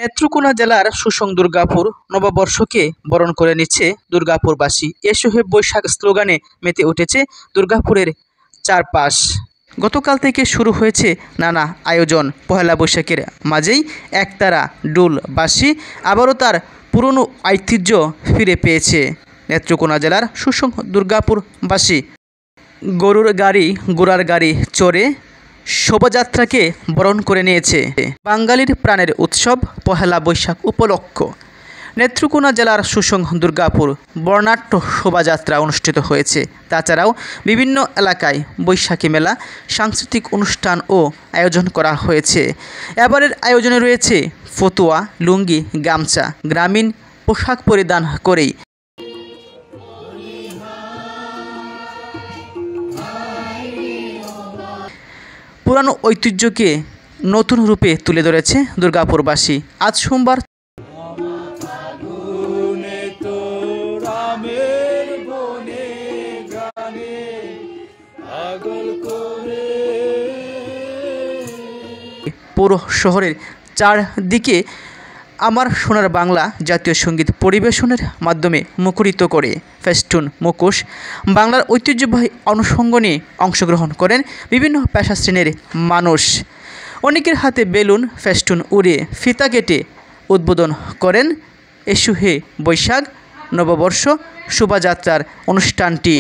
নেত্রকোনা জেলার সুসং দুর্গাপুর নববর্ষকে বরণ করে নিচ্ছে দুর্গাপুরবাসী। এসো হে বৈশাখ স্লোগানে মেতে উঠেছে দুর্গাপুরের চারপাশ। গতকাল থেকে শুরু হয়েছে নানা আয়োজন। পহেলা বৈশাখের মাঝেই একতারা ডুল বাসি আবারও তার পুরনো ঐতিহ্য ফিরে পেয়েছে নেত্রকোনা জেলার সুসং দুর্গাপুরবাসী। গরুর গাড়ি ঘোড়ার গাড়ি চড়ে শোভাযাত্রাকে বরণ করে নিয়েছে। বাঙালির প্রাণের উৎসব পহেলা বৈশাখ উপলক্ষ নেত্রকোনা জেলার সুসং দুর্গাপুর বর্ণাঢ্য শোভাযাত্রা অনুষ্ঠিত হয়েছে। তাছাড়াও বিভিন্ন এলাকায় বৈশাখী মেলা, সাংস্কৃতিক অনুষ্ঠান ও আয়োজন করা হয়েছে। এবারের আয়োজনে রয়েছে ফতুয়া, লুঙ্গি, গামছা, গ্রামীণ পোশাক পরিধান করেই পুরানো ঐতিহ্যকে নতুন রূপে তুলে ধরেছে দুর্গাপুরবাসী। আজ সোমবার পুরো শহরের চারদিকে আমার সোনার বাংলা জাতীয় সঙ্গীত পরিবেশনের মাধ্যমে মুখরিত করে ফেস্টুন, মুখোশ, বাংলার ঐতিহ্যবাহী অনুষঙ্গ নিয়ে অংশগ্রহণ করেন বিভিন্ন পেশা শ্রেণীর মানুষ। অনেকের হাতে বেলুন, ফেস্টুন উড়িয়ে ফিতা কেটে উদ্বোধন করেন এসো হে বৈশাখ নববর্ষ শোভাযাত্রার অনুষ্ঠানটি।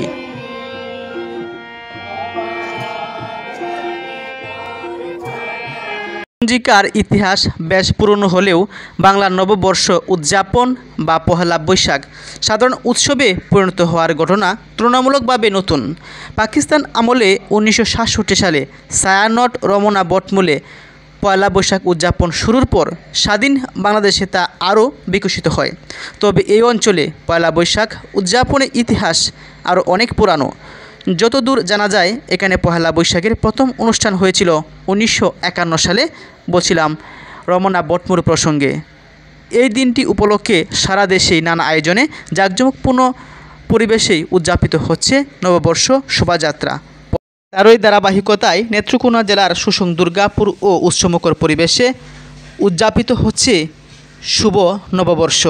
পঞ্জিকার ইতিহাস বেশ পুরনো হলেও বাংলার নববর্ষ উদযাপন বা পহেলা বৈশাখ সাধারণ উৎসবে পরিণত হওয়ার ঘটনা তুলনামূলকভাবে নতুন। পাকিস্তান আমলে 1967 সালে ছায়ানট রমনা বটমূলে পয়লা বৈশাখ উদযাপন শুরুর পর স্বাধীন বাংলাদেশে তা আরও বিকশিত হয়। তবে এই অঞ্চলে পয়লা বৈশাখ উদযাপনের ইতিহাস আরও অনেক পুরানো। যতদূর জানা যায় এখানে পহেলা বৈশাখের প্রথম অনুষ্ঠান হয়েছিল 1951 সালে। বলছিলাম রমনা বটমূল প্রসঙ্গে। এই দিনটি উপলক্ষে সারা দেশেই নানা আয়োজনে জাঁকজমকপূর্ণ পরিবেশেই উদযাপিত হচ্ছে নববর্ষ শোভাযাত্রা। তারই ধারাবাহিকতায় নেত্রকোনা জেলার সুসং দুর্গাপুর ও উৎসবমুখর পরিবেশে উদযাপিত হচ্ছে শুভ নববর্ষ।